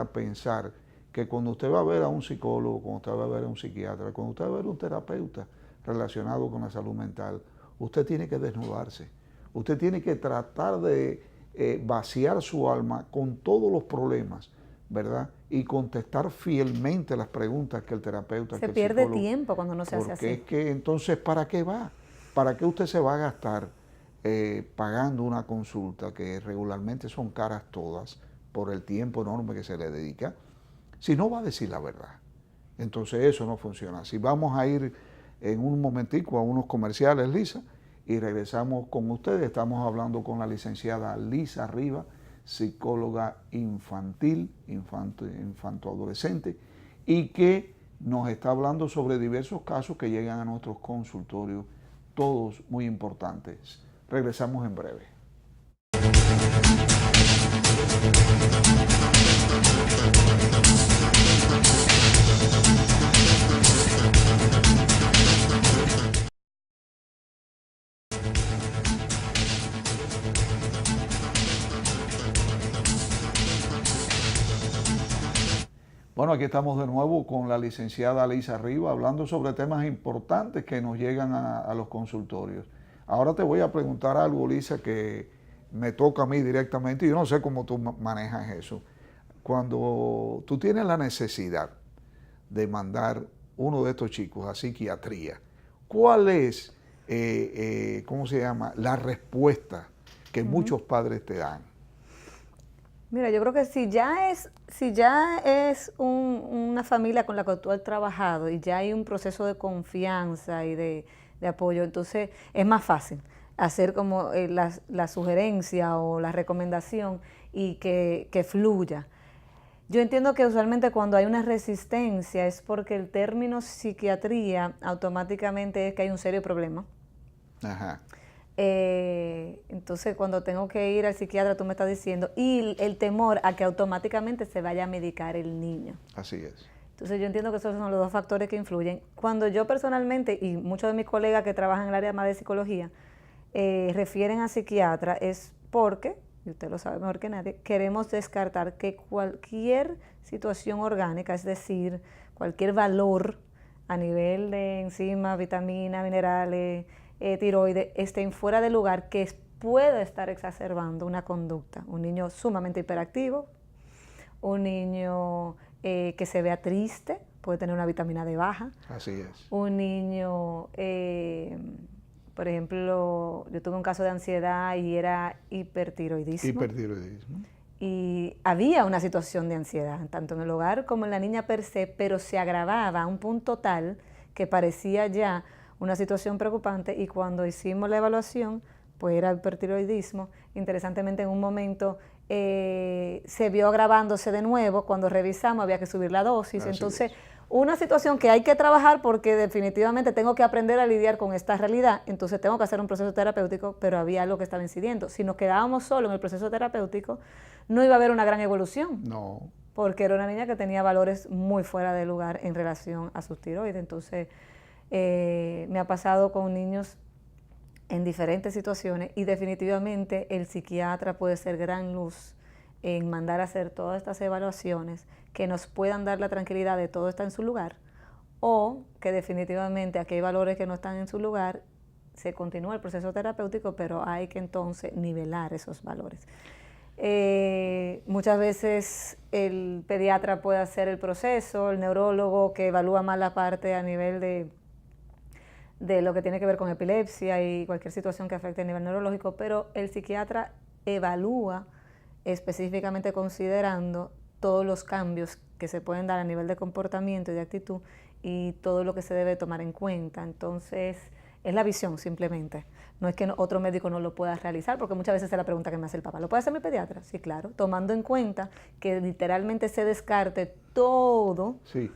pensar que cuando usted va a ver a un psicólogo, cuando usted va a ver a un psiquiatra, cuando usted va a ver a un terapeuta relacionado con la salud mental, usted tiene que desnudarse. Usted tiene que tratar de vaciar su alma con todos los problemas, ¿verdad? Y contestar fielmente las preguntas que el terapeuta, Se que el pierde psicólogo, tiempo cuando no se hace así. porque es que entonces, ¿para qué va? ¿Para qué usted se va a gastar pagando una consulta que regularmente son caras todas por el tiempo enorme que se le dedica, si no va a decir la verdad? Entonces eso no funciona. Si vamos a ir en un momentico a unos comerciales, Lisa, y regresamos con ustedes, estamos hablando con la licenciada Lisa Rivas, psicóloga infantil, infanto-adolescente, y que nos está hablando sobre diversos casos que llegan a nuestros consultorios, todos muy importantes. Regresamos en breve. Bueno, aquí estamos de nuevo con la licenciada Lisa Rivas hablando sobre temas importantes que nos llegan a los consultorios. Ahora te voy a preguntar algo, Lisa, que me toca a mí directamente y yo no sé cómo tú manejas eso. Cuando tú tienes la necesidad de mandar uno de estos chicos a psiquiatría, ¿cuál es, cómo se llama, la respuesta que muchos padres te dan? Mira, yo creo que si ya es una familia con la que tú has trabajado y ya hay un proceso de confianza y de apoyo, entonces es más fácil hacer como la sugerencia o la recomendación y que fluya. Yo entiendo que usualmente cuando hay una resistencia es porque el término psiquiatría automáticamente es que hay un serio problema. Ajá. Entonces cuando tengo que ir al psiquiatra, tú me estás diciendo, y el temor a que automáticamente se vaya a medicar el niño. Así es. Entonces yo entiendo que esos son los dos factores que influyen. Cuando yo personalmente, y muchos de mis colegas que trabajan en el área más de psicología, refieren a psiquiatra, es porque, y usted lo sabe mejor que nadie, queremos descartar que cualquier situación orgánica, es decir, cualquier valor a nivel de enzimas, vitaminas, minerales, tiroides, estén fuera de lugar, que pueda estar exacerbando una conducta. Un niño sumamente hiperactivo, un niño que se vea triste, puede tener una vitamina D baja. Así es. Un niño, por ejemplo, yo tuve un caso de ansiedad y era hipertiroidismo. Hipertiroidismo. Y había una situación de ansiedad, tanto en el hogar como en la niña per se, pero se agravaba a un punto tal que parecía ya una situación preocupante, y cuando hicimos la evaluación, pues era hipertiroidismo. Interesantemente, en un momento se vio agravándose de nuevo. Cuando revisamos había que subir la dosis. Así Entonces, es. una situación que hay que trabajar porque definitivamente tengo que aprender a lidiar con esta realidad, entonces tengo que hacer un proceso terapéutico, pero había algo que estaba incidiendo. Si nos quedábamos solo en el proceso terapéutico, no iba a haber una gran evolución. No. Porque era una niña que tenía valores muy fuera de lugar en relación a sus tiroides. Entonces, me ha pasado con niños en diferentes situaciones, y definitivamente el psiquiatra puede ser gran luz en mandar a hacer todas estas evaluaciones que nos puedan dar la tranquilidad de todo está en su lugar, o que definitivamente aquí hay valores que no están en su lugar, se continúa el proceso terapéutico, pero hay que entonces nivelar esos valores. Muchas veces el pediatra puede hacer el proceso, el neurólogo que evalúa más la parte a nivel de lo que tiene que ver con epilepsia y cualquier situación que afecte a nivel neurológico, pero el psiquiatra evalúa específicamente considerando todos los cambios que se pueden dar a nivel de comportamiento y de actitud y todo lo que se debe tomar en cuenta. Entonces, es la visión simplemente. No es que otro médico no lo pueda realizar, porque muchas veces es la pregunta que me hace el papá. ¿Lo puede hacer mi pediatra? Sí, claro. Tomando en cuenta que literalmente se descarte todo. Sí,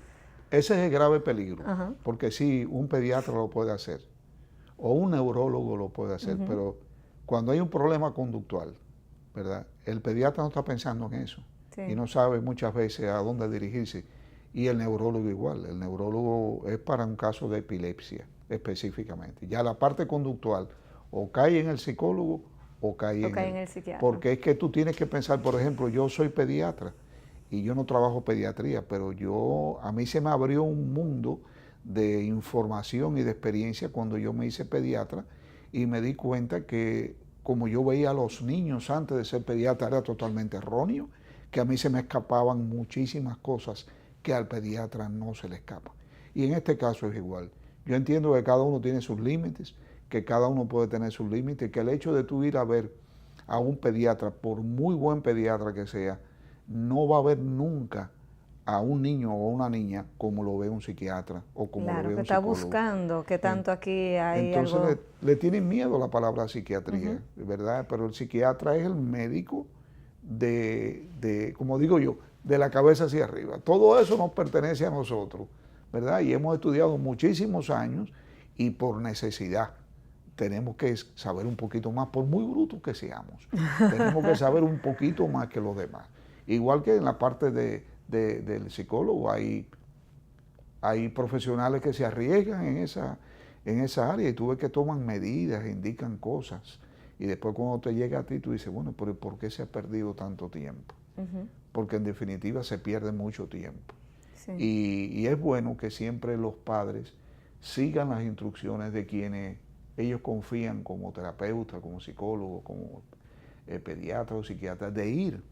ese es el grave peligro, Ajá. porque sí, un pediatra lo puede hacer, o un neurólogo lo puede hacer, pero cuando hay un problema conductual, ¿verdad? El pediatra no está pensando en eso, Sí. y no sabe muchas veces a dónde dirigirse, y el neurólogo igual. El neurólogo es para un caso de epilepsia específicamente. Ya la parte conductual o cae en el psicólogo o cae en el psiquiatra. Porque es que tú tienes que pensar, por ejemplo, yo soy pediatra y yo no trabajo pediatría, pero a mí se me abrió un mundo de información y de experiencia cuando yo me hice pediatra y me di cuenta que como yo veía a los niños antes de ser pediatra era totalmente erróneo, que a mí se me escapaban muchísimas cosas que al pediatra no se le escapan. Y en este caso es igual. Yo entiendo que cada uno tiene sus límites, que cada uno puede tener sus límites, que el hecho de tú ir a ver a un pediatra, por muy buen pediatra que sea, no va a ver nunca a un niño o una niña como lo ve un psiquiatra o como lo ve un psicólogo. Claro, que está buscando que tanto aquí hay Entonces algo... le tienen miedo a la palabra psiquiatría, ¿verdad? Pero el psiquiatra es el médico como digo yo, de la cabeza hacia arriba. Todo eso nos pertenece a nosotros, ¿verdad? Y hemos estudiado muchísimos años y por necesidad tenemos que saber un poquito más, por muy brutos que seamos. Tenemos que saber un poquito más que los demás. Igual que en la parte del psicólogo, hay profesionales que se arriesgan en esa área y tú ves que toman medidas, indican cosas. Y después cuando te llega a ti, tú dices, bueno, pero ¿por qué se ha perdido tanto tiempo? Porque en definitiva se pierde mucho tiempo. Sí. Y es bueno que siempre los padres sigan las instrucciones de quienes ellos confían como terapeuta, como psicólogo, como pediatra o psiquiatra, de ir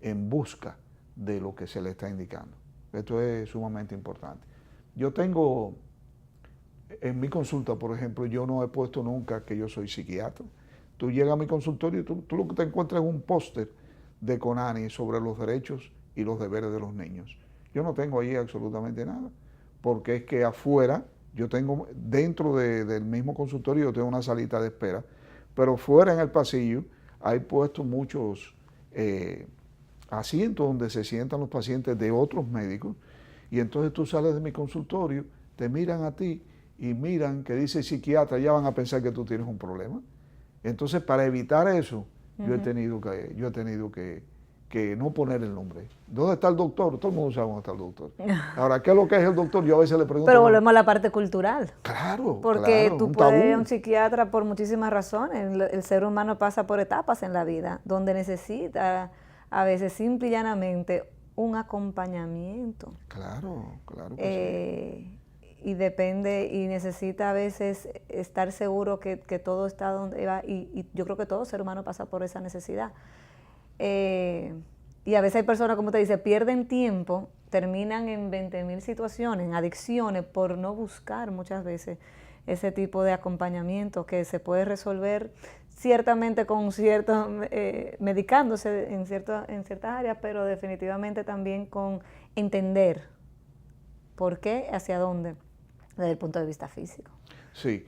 en busca de lo que se le está indicando. Esto es sumamente importante. Yo tengo, en mi consulta, por ejemplo, yo no he puesto nunca que yo soy psiquiatra. Tú llegas a mi consultorio y tú lo que te encuentras es un póster de CONANI sobre los derechos y los deberes de los niños. Yo no tengo ahí absolutamente nada, porque es que afuera, yo tengo, dentro del mismo consultorio, yo tengo una salita de espera, pero fuera en el pasillo hay puestos muchos asientos donde se sientan los pacientes de otros médicos, y entonces tú sales de mi consultorio, te miran a ti y miran que dice psiquiatra, ya van a pensar que tú tienes un problema. Entonces, para evitar eso, yo he tenido que no poner el nombre. ¿Dónde está el doctor? Todo el mundo sabe dónde está el doctor. Ahora, ¿qué es lo que es el doctor? Yo a veces le pregunto. Pero volvemos a la parte cultural. Claro, porque claro, tú puedes ir a un psiquiatra por muchísimas razones. El ser humano pasa por etapas en la vida donde necesita, a veces simple y llanamente, un acompañamiento. Claro, claro que sí. Y depende, y necesita a veces estar seguro que todo está donde va, y yo creo que todo ser humano pasa por esa necesidad. Y a veces hay personas, como te dice, pierden tiempo, terminan en 20.000 situaciones, en adicciones, por no buscar muchas veces ese tipo de acompañamiento que se puede resolver ciertamente con cierto, medicándose en ciertas áreas, pero definitivamente también con entender por qué, hacia dónde, desde el punto de vista físico. Sí.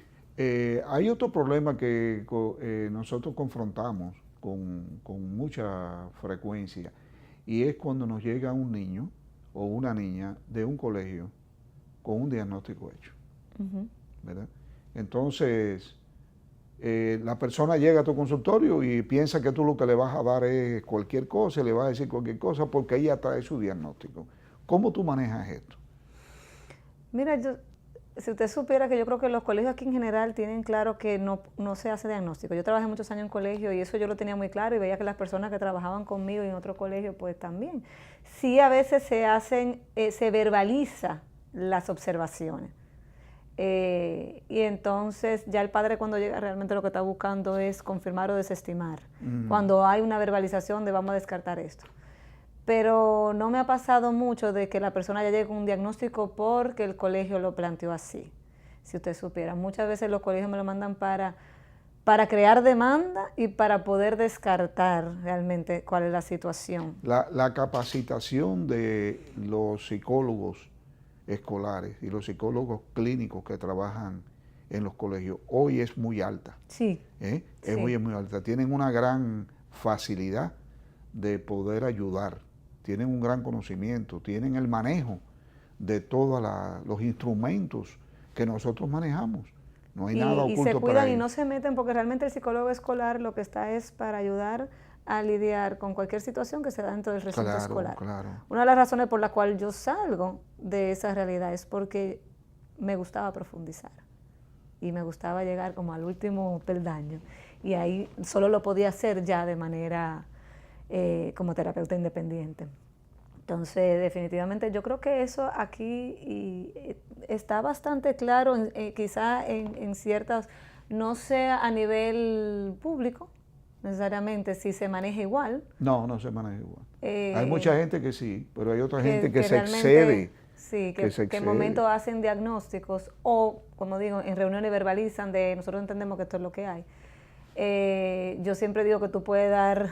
Hay otro problema que nosotros confrontamos con mucha frecuencia, y es cuando nos llega un niño o una niña de un colegio con un diagnóstico hecho, ¿verdad? Entonces, la persona llega a tu consultorio y piensa que tú lo que le vas a dar es cualquier cosa, le vas a decir cualquier cosa porque ella trae su diagnóstico. ¿Cómo tú manejas esto? Mira, si usted supiera que yo creo que los colegios aquí en general tienen claro que no se hace diagnóstico. Yo trabajé muchos años en colegio y eso yo lo tenía muy claro, y veía que las personas que trabajaban conmigo y en otro colegio pues también. Sí, a veces se verbaliza las observaciones. Y entonces ya el padre, cuando llega, realmente lo que está buscando es confirmar o desestimar. Cuando hay una verbalización de vamos a descartar esto. Pero no me ha pasado mucho de que la persona ya llegue con un diagnóstico porque el colegio lo planteó así. Si usted supiera, muchas veces los colegios me lo mandan para para crear demanda y para poder descartar realmente cuál es la situación. La capacitación de los psicólogos escolares y los psicólogos clínicos que trabajan en los colegios hoy es muy alta. Sí. Es muy alta. Tienen una gran facilidad de poder ayudar, tienen un gran conocimiento, tienen el manejo de todos los instrumentos que nosotros manejamos. No hay nada oculto y se cuidan para y ellos. no se meten, porque realmente el psicólogo escolar lo que está es para ayudar a lidiar con cualquier situación que se da dentro del recinto escolar. Claro. Una de las razones por la cual yo salgo de esa realidad es porque me gustaba profundizar y me gustaba llegar como al último peldaño, y ahí solo lo podía hacer ya de manera como terapeuta independiente. Entonces, definitivamente yo creo que eso aquí está bastante claro, quizá en ciertas, no sea a nivel público necesariamente, si se maneja igual. No se maneja igual. Hay mucha gente que sí, pero hay otra gente que se excede. Sí, que en momentos hacen diagnósticos o, como digo, en reuniones verbalizan de nosotros entendemos que esto es lo que hay. Yo siempre digo que tú puedes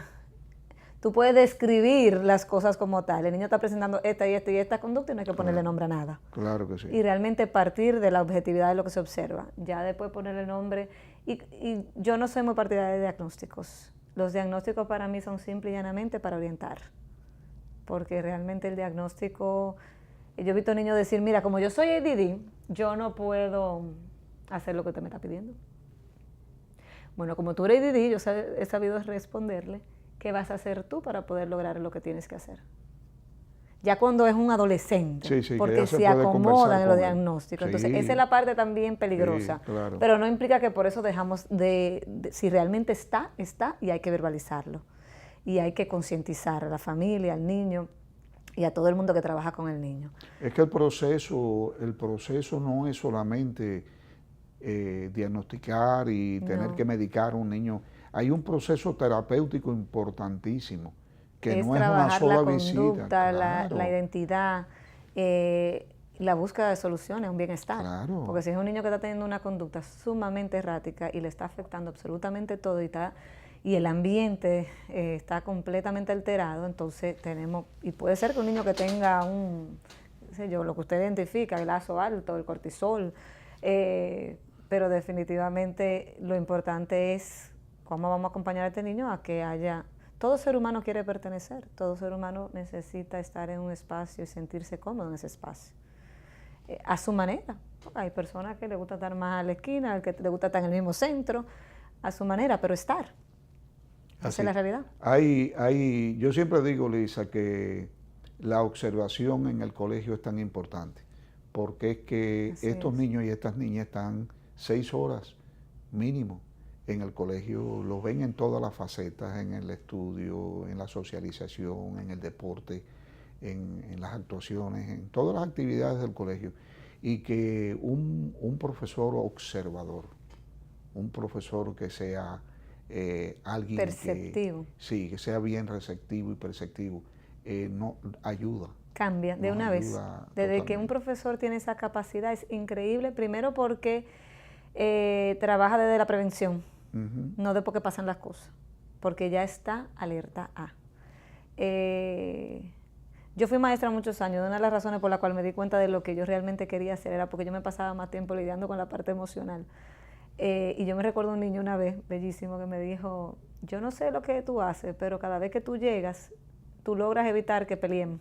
describir las cosas como tal. El niño está presentando esta y esta conducta y no hay que ponerle nombre a nada. Claro que sí. Y realmente partir de la objetividad de lo que se observa. Ya después ponerle nombre. Y yo no soy muy partidaria de diagnósticos. Los diagnósticos para mí son simple y llanamente para orientar. Porque realmente el diagnóstico... Yo he visto niños decir, mira, como yo soy ADD, yo no puedo hacer lo que usted me está pidiendo. Bueno, como tú eres ADD, yo he sabido responderle, ¿qué vas a hacer tú para poder lograr lo que tienes que hacer? Ya cuando es un adolescente, porque se acomodan en los diagnósticos. Entonces, esa es la parte también peligrosa. Claro. Pero no implica que por eso dejamos si realmente está, y hay que verbalizarlo. Y hay que concientizar a la familia, al niño y a todo el mundo que trabaja con el niño. Es que el proceso no es solamente diagnosticar y tener que medicar a un niño. Hay un proceso terapéutico importantísimo, que no es una sola visita. Conducta, la identidad, la búsqueda de soluciones, un bienestar. Claro. Porque si es un niño que está teniendo una conducta sumamente errática y le está afectando absolutamente todo y el ambiente está completamente alterado, entonces tenemos, y puede ser que un niño que tenga lo que usted identifica, el ASO alto, el cortisol, pero definitivamente lo importante es cómo vamos a acompañar a este niño a que haya... Todo ser humano quiere pertenecer, todo ser humano necesita estar en un espacio y sentirse cómodo en ese espacio, a su manera. Hay personas que le gusta estar más a la esquina, al que le gusta estar en el mismo centro, a su manera, pero estar. Esa es la realidad. Yo siempre digo, Lisa, que la observación en el colegio es tan importante, porque es que estos niños y estas niñas están 6 horas mínimo en el colegio, los ven en todas las facetas, en el estudio, en la socialización, en el deporte, en las actuaciones, en todas las actividades del colegio, y que un profesor observador, un profesor que sea alguien perceptivo. Que sea bien receptivo y perceptivo, ayuda. Cambia de una vez. Desde que un profesor tiene esa capacidad es increíble, primero porque trabaja desde la prevención, no después que pasan las cosas, porque ya está alerta a. Yo fui maestra muchos años, una de las razones por la cual me di cuenta de lo que yo realmente quería hacer era porque yo me pasaba más tiempo lidiando con la parte emocional. Y yo me recuerdo un niño una vez, bellísimo, que me dijo, yo no sé lo que tú haces, pero cada vez que tú llegas, tú logras evitar que peleen.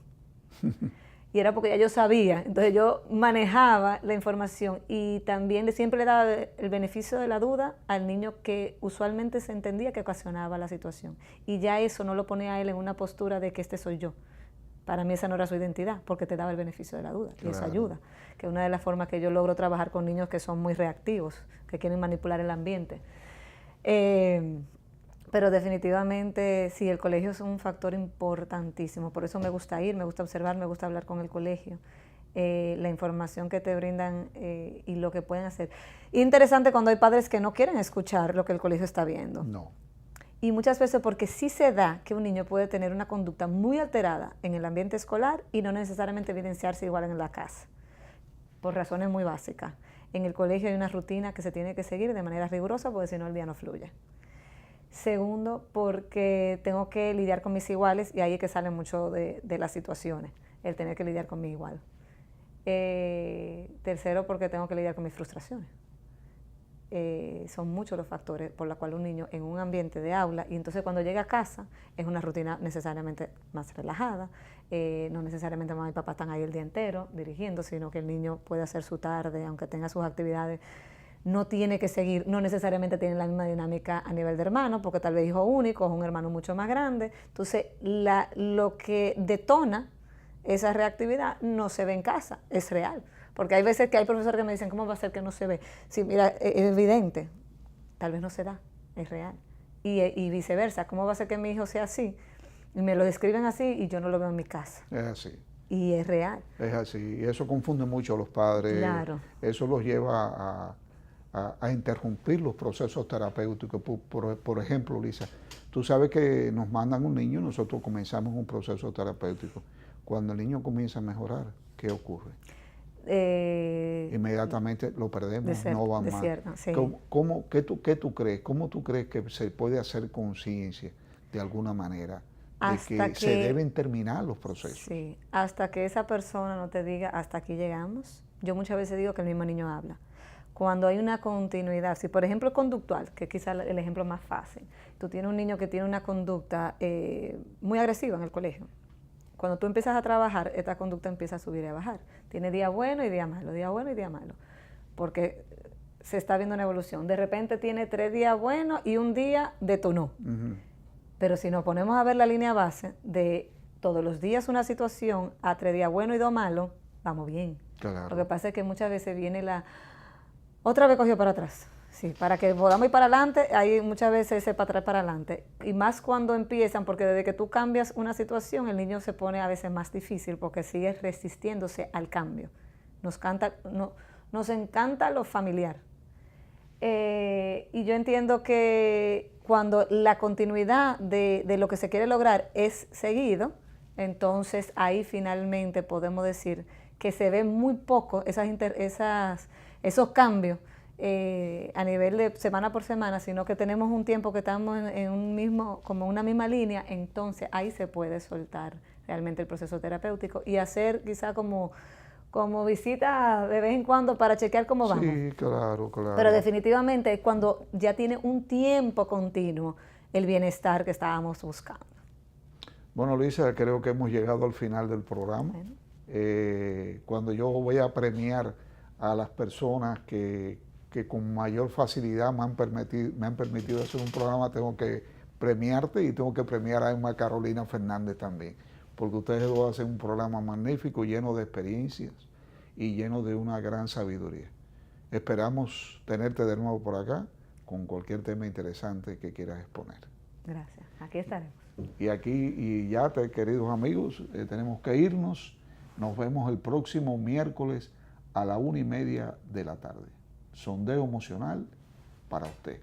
Y era porque ya yo sabía, entonces yo manejaba la información y también siempre le daba el beneficio de la duda al niño que usualmente se entendía que ocasionaba la situación. Y ya eso no lo ponía a él en una postura de que este soy yo. Para mí esa no era su identidad, porque te daba el beneficio de la duda, y eso ayuda. Que es una de las formas que yo logro trabajar con niños que son muy reactivos, que quieren manipular el ambiente. Pero definitivamente sí, el colegio es un factor importantísimo, por eso me gusta ir, me gusta observar, me gusta hablar con el colegio, la información que te brindan y lo que pueden hacer. Interesante cuando hay padres que no quieren escuchar lo que el colegio está viendo. No. Y muchas veces porque sí se da que un niño puede tener una conducta muy alterada en el ambiente escolar y no necesariamente evidenciarse igual en la casa, por razones muy básicas. En el colegio hay una rutina que se tiene que seguir de manera rigurosa porque si no el día no fluye. Segundo, porque tengo que lidiar con mis iguales y ahí es que sale mucho de las situaciones, el tener que lidiar con mi igual. Tercero, porque tengo que lidiar con mis frustraciones. Son muchos los factores por los cuales un niño en un ambiente de aula, y entonces cuando llega a casa es una rutina necesariamente más relajada, no necesariamente mamá y papá están ahí el día entero dirigiendo, sino que el niño puede hacer su tarde, aunque tenga sus actividades, no tiene que seguir, no necesariamente tiene la misma dinámica a nivel de hermano, porque tal vez hijo único, es un hermano mucho más grande, entonces lo que detona esa reactividad no se ve en casa, es real. Porque hay veces que hay profesores que me dicen, ¿cómo va a ser que no se ve? Sí, mira, es evidente, tal vez no se da, es real. Y viceversa, ¿cómo va a ser que mi hijo sea así? Y me lo describen así y yo no lo veo en mi casa. Es así. Y es real. Es así. Y eso confunde mucho a los padres. Claro. Eso los lleva a interrumpir los procesos terapéuticos. Por ejemplo, Lisa, tú sabes que nos mandan un niño y nosotros comenzamos un proceso terapéutico. Cuando el niño comienza a mejorar, ¿qué ocurre? Inmediatamente lo perdemos, no va más. Sí. ¿Qué tú crees? ¿Cómo tú crees que se puede hacer conciencia de alguna manera de que se deben terminar los procesos? Sí, hasta que esa persona no te diga hasta aquí llegamos. Yo muchas veces digo que el mismo niño habla. Cuando hay una continuidad, si por ejemplo conductual, que es quizá el ejemplo más fácil, tú tienes un niño que tiene una conducta muy agresiva en el colegio. Cuando tú empiezas a trabajar, esta conducta empieza a subir y a bajar. Tiene día bueno y día malo, día bueno y día malo. Porque se está viendo una evolución. De repente tiene 3 días buenos y un día detonó. Pero si nos ponemos a ver la línea base de todos los días una situación a 3 días buenos y 2 malos, vamos bien. Claro. Lo que pasa es que muchas veces viene otra vez cogió para atrás. Sí, para que podamos ir para adelante, hay muchas veces ese para atrás para adelante. Y más cuando empiezan, porque desde que tú cambias una situación, el niño se pone a veces más difícil porque sigue resistiéndose al cambio. Nos encanta lo familiar. Y yo entiendo que cuando la continuidad de lo que se quiere lograr es seguido, entonces ahí finalmente podemos decir que se ven muy poco esos cambios a nivel de semana por semana, sino que tenemos un tiempo que estamos como una misma línea, entonces ahí se puede soltar realmente el proceso terapéutico y hacer quizá como visita de vez en cuando para chequear cómo vamos. Sí, claro. Pero definitivamente es cuando ya tiene un tiempo continuo el bienestar que estábamos buscando. Bueno, Luisa, creo que hemos llegado al final del programa. Bueno. Cuando yo voy a premiar a las personas que con mayor facilidad me han permitido hacer un programa, tengo que premiarte y tengo que premiar a Emma Carolina Fernández también, porque ustedes dos hacen un programa magnífico, lleno de experiencias y lleno de una gran sabiduría. Esperamos tenerte de nuevo por acá con cualquier tema interesante que quieras exponer. Gracias, aquí estaremos. Y ya, queridos amigos, tenemos que irnos. Nos vemos el próximo miércoles a la 1:30 de la tarde. Sondeo emocional para usted.